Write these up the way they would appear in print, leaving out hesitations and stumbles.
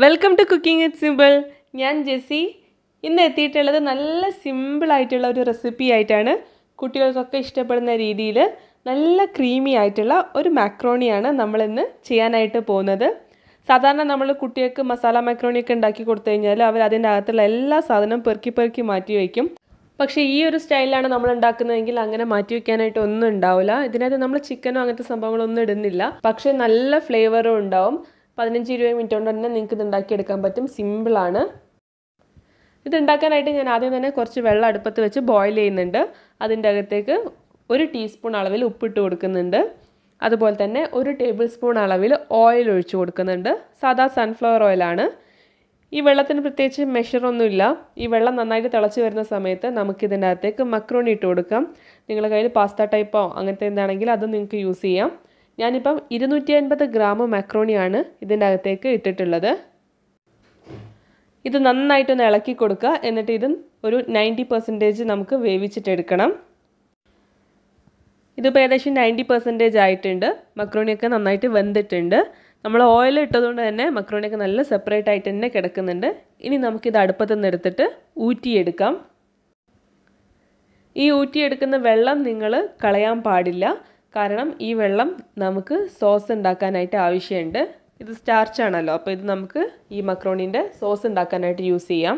Welcome to cooking it simple. ഞാൻ Jessy. ഇന്ന് എത്തിയിട്ടുള്ളത് നല്ല സിമ്പിളായിട്ടുള്ള ഒരു റെസിപ്പി ആയിട്ടാണ്. കുട്ടികൾക്കൊക്കെ ഇഷ്ടപ്പെടുന്ന രീതിയിൽ നല്ല ക്രീമി ആയിട്ടുള്ള ഒരു മാക്രോണിയാണ് നമ്മളിന്ന് ചെയ്യാനായിട്ട് പോകുന്നത്. സാധാരണ നമ്മൾ കുട്ടികൾക്ക് മസാല മാക്രോണിയൊക്കെ ഉണ്ടാക്കി കൊടുത്തു കഴിഞ്ഞാൽ അവർ അതിൻ്റെ അകത്തുള്ള എല്ലാ സാധനവും പെറുക്കി മാറ്റി വയ്ക്കും. പക്ഷേ ഈ ഒരു സ്റ്റൈലിലാണ് നമ്മൾ ഉണ്ടാക്കുന്നതെങ്കിൽ അങ്ങനെ മാറ്റി വയ്ക്കാനായിട്ട് ഒന്നും ഉണ്ടാവില്ല. ഇതിനകത്ത് നമ്മൾ ചിക്കനോ അങ്ങനത്തെ സംഭവങ്ങളൊന്നും ഇടുന്നില്ല. പക്ഷേ നല്ല ഫ്ലേവറും ഉണ്ടാവും. 15-20 മിനിറ്റ് കൊണ്ട് തന്നെ നിങ്ങൾക്ക് ഇത് ഉണ്ടാക്കിയെടുക്കാൻ പറ്റും. സിമ്പിളാണ്. ഇത് ഉണ്ടാക്കാനായിട്ട് ഞാൻ ആദ്യം തന്നെ കുറച്ച് വെള്ളം അടുപ്പത്ത് വെച്ച് ബോയിൽ ചെയ്യുന്നുണ്ട്. അതിൻ്റെ അകത്തേക്ക് 1 ടീസ്പൂൺ അളവിൽ ഉപ്പിട്ട് കൊടുക്കുന്നുണ്ട്. അതുപോലെ തന്നെ 1 ടേബിൾ സ്പൂൺ അളവിൽ ഓയിൽ ഒഴിച്ചു കൊടുക്കുന്നുണ്ട്. സാധാ സൺഫ്ലവർ ഓയിലാണ്. ഈ വെള്ളത്തിന് പ്രത്യേകിച്ച് മെഷറൊന്നുമില്ല. ഈ വെള്ളം നന്നായിട്ട് തിളച്ച് വരുന്ന സമയത്ത് നമുക്കിതിൻ്റെ അകത്തേക്ക് മക്രോണി ഇട്ട് കൊടുക്കാം. നിങ്ങളുടെ കയ്യിൽ പാസ്ത ടൈപ്പോ അങ്ങനത്തെ എന്താണെങ്കിൽ അത് നിങ്ങൾക്ക് യൂസ് ചെയ്യാം. ഞാനിപ്പം 250 ഗ്രാം മാക്രോണിയാണ് ഇതിൻ്റെ അകത്തേക്ക് ഇട്ടിട്ടുള്ളത്. ഇത് നന്നായിട്ടൊന്ന് ഇളക്കി കൊടുക്കുക. എന്നിട്ട് ഇത് ഒരു 90% നമുക്ക് വേവിച്ചിട്ടെടുക്കണം. ഇതിപ്പോൾ ഏകദേശം 90% ആയിട്ടുണ്ട്. മക്രോണിയൊക്കെ നന്നായിട്ട് വെന്തിട്ടുണ്ട്. നമ്മൾ ഓയിൽ ഇട്ടതുകൊണ്ട് തന്നെ മക്രോണിയൊക്കെ നല്ല സെപ്പറേറ്റ് ആയിട്ട് തന്നെ കിടക്കുന്നുണ്ട്. ഇനി നമുക്കിത് അടുപ്പത്തു നിന്ന് എടുത്തിട്ട് ഊറ്റിയെടുക്കാം. ഈ ഊറ്റിയെടുക്കുന്ന വെള്ളം നിങ്ങൾ കളയാൻ പാടില്ല. കാരണം ഈ വെള്ളം നമുക്ക് സോസ് ഉണ്ടാക്കാനായിട്ട് ആവശ്യമുണ്ട്. ഇത് സ്റ്റാർച്ചാണല്ലോ, അപ്പോൾ ഇത് നമുക്ക് ഈ മക്രോണീൻ്റെ സോസ് ഉണ്ടാക്കാനായിട്ട് യൂസ് ചെയ്യാം.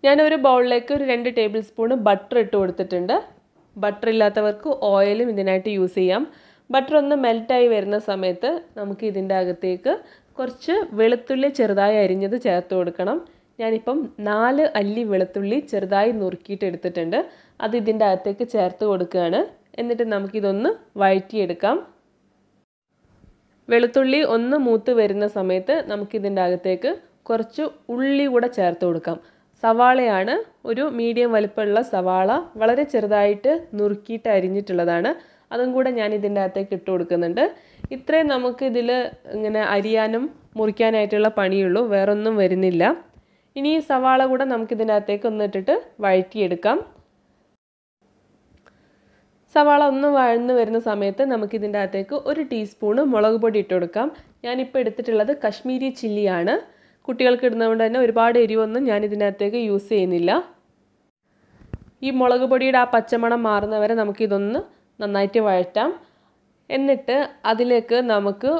ഞാനൊരു ബൗളിലേക്ക് ഒരു 2 ടേബിൾ സ്പൂൺ ബട്ടർ ഇട്ട് കൊടുത്തിട്ടുണ്ട്. ബട്ടർ ഇല്ലാത്തവർക്ക് ഓയിലും ഇതിനായിട്ട് യൂസ് ചെയ്യാം. ബട്ടർ ഒന്ന് മെൽറ്റായി വരുന്ന സമയത്ത് നമുക്ക് ഇതിൻ്റെ അകത്തേക്ക് കുറച്ച് വെളുത്തുള്ളി ചെറുതായി അരിഞ്ഞത് ചേർത്ത് കൊടുക്കണം. ഞാനിപ്പം 4 അല്ലി വെളുത്തുള്ളി ചെറുതായി നുറുക്കിയിട്ട് എടുത്തിട്ടുണ്ട്. അത് ഇതിൻ്റെ അകത്തേക്ക് ചേർത്ത് കൊടുക്കുകയാണ്. എന്നിട്ട് നമുക്കിതൊന്ന് വഴറ്റിയെടുക്കാം. വെളുത്തുള്ളി ഒന്ന് മൂത്ത് വരുന്ന സമയത്ത് നമുക്കിതിൻ്റെ അകത്തേക്ക് കുറച്ച് ഉള്ളി കൂടെ ചേർത്ത് കൊടുക്കാം. സവാളയാണ്, ഒരു മീഡിയം വലിപ്പമുള്ള സവാള വളരെ ചെറുതായിട്ട് നുറുക്കിയിട്ട് അരിഞ്ഞിട്ടുള്ളതാണ്. അതും കൂടെ ഞാൻ ഇതിൻ്റെ അകത്തേക്ക് ഇട്ട് കൊടുക്കുന്നുണ്ട്. ഇത്രയും നമുക്ക് ഇതിൽ ഇങ്ങനെ അരിയാനും മുറിക്കാനായിട്ടുള്ള പണിയുള്ളൂ, വേറൊന്നും വരുന്നില്ല. ഇനി ഈ സവാള കൂടെ നമുക്കിതിൻ്റെ അകത്തേക്ക് ഒന്ന് ഇട്ടിട്ട് വഴറ്റിയെടുക്കാം. സവാള ഒന്ന് വഴന്ന് വരുന്ന സമയത്ത് നമുക്കിതിൻ്റെ അകത്തേക്ക് 1 ടീസ്പൂണ് മുളക് പൊടി ഇട്ട് കൊടുക്കാം. ഞാനിപ്പോൾ എടുത്തിട്ടുള്ളത് കശ്മീരി ചില്ലിയാണ്. കുട്ടികൾക്ക് ഇടുന്നതുകൊണ്ട് തന്നെ ഒരുപാട് എരിവൊന്നും ഞാൻ ഇതിനകത്തേക്ക് യൂസ് ചെയ്യുന്നില്ല. ഈ മുളക് പൊടിയുടെ ആ പച്ചമണം മാറുന്നവരെ നമുക്കിതൊന്ന് നന്നായിട്ട് വഴറ്റാം. എന്നിട്ട് അതിലേക്ക് നമുക്ക്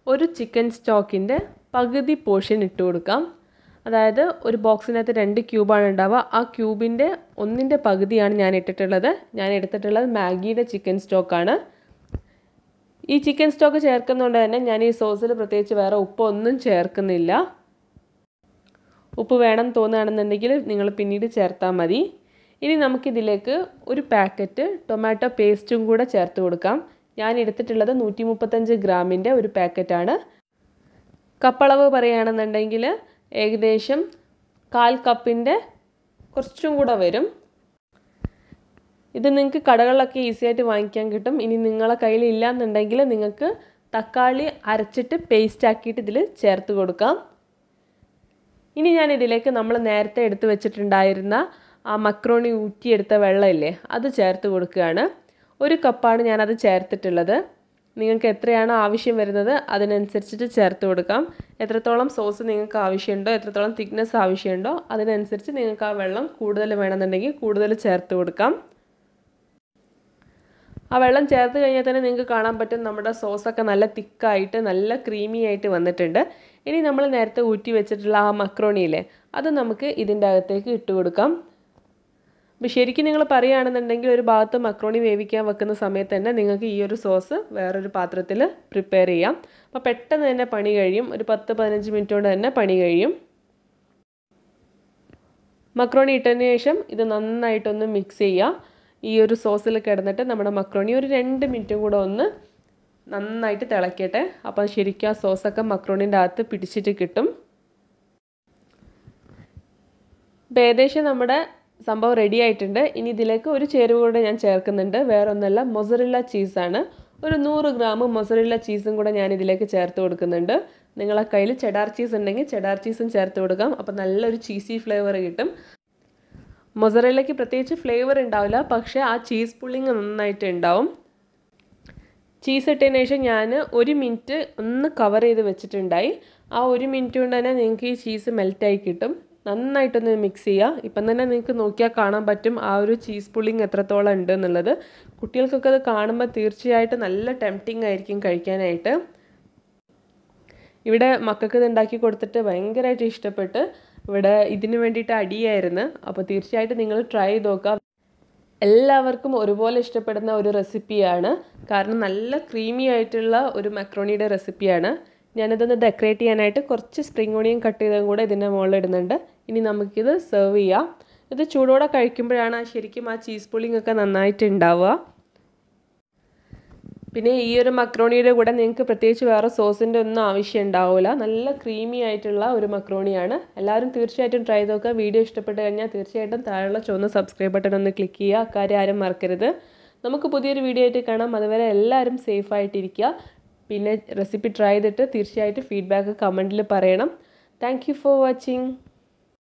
ഒരു ചിക്കൻ സ്റ്റോക്കിൻ്റെ പകുതി പോർഷൻ ഇട്ട് കൊടുക്കാം. അതായത് ഒരു ബോക്സിനകത്ത് 2 ക്യൂബാണ് ഉണ്ടാവുക. ആ ക്യൂബിൻ്റെ 1/4 പകുതിയാണ് ഞാൻ ഇട്ടിട്ടുള്ളത്. ഞാൻ എടുത്തിട്ടുള്ളത് മാഗിയുടെ ചിക്കൻ സ്റ്റോക്കാണ്. ഈ ചിക്കൻ സ്റ്റോക്ക് ചേർക്കുന്നതുകൊണ്ട് തന്നെ ഞാൻ ഈ സോസിൽ പ്രത്യേകിച്ച് വേറെ ഉപ്പൊന്നും ചേർക്കുന്നില്ല. ഉപ്പ് വേണം തോന്നുകയാണെന്നുണ്ടെങ്കിൽ നിങ്ങൾ പിന്നീട് ചേർത്താൽ മതി. ഇനി നമുക്കിതിലേക്ക് ഒരു പാക്കറ്റ് ടൊമാറ്റോ പേസ്റ്റും കൂടെ ചേർത്ത് കൊടുക്കാം. ഞാൻ എടുത്തിട്ടുള്ളത് 135 ഗ്രാമിൻ്റെ ഒരു പാക്കറ്റാണ്. കപ്പളവ് പറയുകയാണെന്നുണ്ടെങ്കിൽ ഏകദേശം 1/4 കപ്പിൻ്റെ കുറച്ചും കൂടെ വരും. ഇത് നിങ്ങൾക്ക് കടകളിലൊക്കെ ഈസി ആയിട്ട് വാങ്ങിക്കാൻ കിട്ടും. ഇനി നിങ്ങളെ കയ്യിൽ ഇല്ലയെന്നുണ്ടെങ്കിൽ നിങ്ങൾക്ക് തക്കാളി അരച്ചിട്ട് പേസ്റ്റ് ആക്കിയിട്ട് ഇതിൽ ചേർത്ത് കൊടുക്കാം. ഇനി ഞാൻ ഇതിലേക്ക് നമ്മൾ നേരത്തെ എടുത്ത് വെച്ചിട്ടുണ്ടായിരുന്ന ആ മക്രോണി ഊറ്റിയെടുത്ത വെള്ളമില്ലേ, അത് ചേർത്ത് കൊടുക്കുകയാണ്. 1 കപ്പാണ് ഞാനത് ചേർത്തിട്ടുള്ളത്. നിങ്ങൾക്ക് എത്രയാണ് ആവശ്യം വരുന്നത് അതിനനുസരിച്ചിട്ട് ചേർത്ത് കൊടുക്കാം. എത്രത്തോളം സോസ് നിങ്ങൾക്ക് ആവശ്യമുണ്ടോ, എത്രത്തോളം തിക്നെസ് ആവശ്യമുണ്ടോ അതിനനുസരിച്ച് നിങ്ങൾക്ക് ആ വെള്ളം കൂടുതൽ വേണമെന്നുണ്ടെങ്കിൽ കൂടുതൽ ചേർത്ത് കൊടുക്കാം. ആ വെള്ളം ചേർത്ത് കഴിഞ്ഞാൽ തന്നെ നിങ്ങൾക്ക് കാണാൻ പറ്റും നമ്മുടെ സോസൊക്കെ നല്ല തിക്കായിട്ട് നല്ല ക്രീമി ആയിട്ട് വന്നിട്ടുണ്ട്. ഇനി നമ്മൾ നേരത്തെ ഊറ്റി വെച്ചിട്ടുള്ള ആ മക്രോണിയില്ലേ, അത് നമുക്ക് ഇതിൻ്റെ അകത്തേക്ക് ഇട്ട് കൊടുക്കാം. അപ്പോൾ ശരിക്കും നിങ്ങൾ പറയുകയാണെന്നുണ്ടെങ്കിൽ ഒരു ഭാഗത്ത് മക്രോണി വേവിക്കാൻ വെക്കുന്ന സമയത്ത് തന്നെ നിങ്ങൾക്ക് ഈ ഒരു സോസ് വേറൊരു പാത്രത്തിൽ പ്രിപ്പയർ ചെയ്യാം. അപ്പോൾ പെട്ടെന്ന് തന്നെ പണി കഴിയും. ഒരു 10-15 മിനിറ്റ് കൊണ്ട് തന്നെ പണി കഴിയും. മക്രോണി ഇട്ടതിന് ശേഷം ഇത് നന്നായിട്ടൊന്ന് മിക്സ് ചെയ്യുക. ഈ ഒരു സോസിൽ കിടന്നിട്ട് നമ്മുടെ മക്രോണി ഒരു 2 മിനിറ്റും കൂടെ ഒന്ന് നന്നായിട്ട് തിളക്കട്ടെ. അപ്പോൾ ശരിക്കും ആ സോസൊക്കെ മക്രോണിൻ്റെ അകത്ത് പിടിച്ചിട്ട് കിട്ടും. ഇപ്പോൾ ഏകദേശം നമ്മുടെ സംഭവം റെഡി ആയിട്ടുണ്ട്. ഇനി ഇതിലേക്ക് ഒരു ചേരുവ കൂടെ ഞാൻ ചേർക്കുന്നുണ്ട്. വേറെ ഒന്നല്ല, മൊസറല്ല ചീസാണ്. ഒരു 100 ഗ്രാം മൊസറല്ല ചീസും കൂടെ ഞാൻ ഇതിലേക്ക് ചേർത്ത് കൊടുക്കുന്നുണ്ട്. നിങ്ങളെ കയ്യിൽ ചെഡാർ ചീസ് ഉണ്ടെങ്കിൽ ചെഡാർ ചീസും ചേർത്ത് കൊടുക്കാം. അപ്പോൾ നല്ലൊരു ചീസി ഫ്ലേവർ കിട്ടും. മൊസറല്ലയ്ക്ക് പ്രത്യേകിച്ച് ഫ്ലേവർ ഉണ്ടാവില്ല, പക്ഷേ ആ ചീസ് പുള്ളിങ് നന്നായിട്ട് ഉണ്ടാവും. ചീസ് ഇട്ടതിന് ശേഷം ഞാൻ 1 മിനിറ്റ് ഒന്ന് കവർ ചെയ്ത് വെച്ചിട്ടുണ്ടായി. ആ 1 മിനിറ്റ് കൊണ്ട് തന്നെ നിങ്ങൾക്ക് ഈ ചീസ് മെൽറ്റായി കിട്ടും. നന്നായിട്ടൊന്ന് മിക്സ് ചെയ്യുക. ഇപ്പം തന്നെ നിങ്ങൾക്ക് നോക്കിയാൽ കാണാൻ പറ്റും ആ ഒരു ചീസ് പുള്ളിങ് എത്രത്തോളം ഉണ്ട് എന്നുള്ളത്. കുട്ടികൾക്കൊക്കെ അത് കാണുമ്പോൾ തീർച്ചയായിട്ടും നല്ല ടെംപ്റ്റിംഗ് ആയിരിക്കും കഴിക്കാനായിട്ട്. ഇവിടെ മക്കൾക്ക് ഇത് ഉണ്ടാക്കി കൊടുത്തിട്ട് ഭയങ്കരമായിട്ട് ഇഷ്ടപ്പെട്ട്. ഇവിടെ ഇതിന് വേണ്ടിയിട്ട് അടിയായിരുന്നു. അപ്പോൾ തീർച്ചയായിട്ടും നിങ്ങൾ ട്രൈ ചെയ്ത് നോക്കുക. എല്ലാവർക്കും ഒരുപോലെ ഇഷ്ടപ്പെടുന്ന ഒരു റെസിപ്പിയാണ്. കാരണം നല്ല ക്രീമി ആയിട്ടുള്ള ഒരു മക്രോണിയുടെ റെസിപ്പിയാണ്. ഞാനിതൊന്ന് ഡെക്കറേറ്റ് ചെയ്യാനായിട്ട് കുറച്ച് സ്പ്രിംഗ് ഓണിയൻ കട്ട് ചെയ്തതും കൂടെ ഇതിൻ്റെ മുകളിൽ ഇടുന്നുണ്ട്. ഇനി നമുക്കിത് സെർവ് ചെയ്യാം. ഇത് ചൂടോടെ കഴിക്കുമ്പോഴാണ് ശരിക്കും ആ ചീസ് പുള്ളിങ് ഒക്കെ നന്നായിട്ട് ഉണ്ടാവുക. പിന്നെ ഈ ഒരു മക്രോണിയുടെ കൂടെ നിങ്ങൾക്ക് പ്രത്യേകിച്ച് വേറെ സോസിൻ്റെ ഒന്നും ആവശ്യം ഉണ്ടാവില്ല. നല്ല ക്രീമി ആയിട്ടുള്ള ഒരു മക്രോണിയാണ്. എല്ലാവരും തീർച്ചയായിട്ടും ട്രൈ ചെയ്ത് നോക്കുക. വീഡിയോ ഇഷ്ടപ്പെട്ട് കഴിഞ്ഞാൽ തീർച്ചയായിട്ടും താഴെയുള്ള ചുവന്ന സബ്സ്ക്രൈബ് ബട്ടൺ ഒന്ന് ക്ലിക്ക് ചെയ്യുക. അക്കാര്യം ആരും മറക്കരുത്. നമുക്ക് പുതിയൊരു വീഡിയോ ആയിട്ട് കാണാം. അതുവരെ എല്ലാവരും സേഫ് ആയിട്ടിരിക്കുക. പിന്നെ റെസിപ്പി ട്രൈ ചെയ്തിട്ട് തീർച്ചയായിട്ടും ഫീഡ്ബാക്ക് കമൻറ്റിൽ പറയണം. Thank you for watching.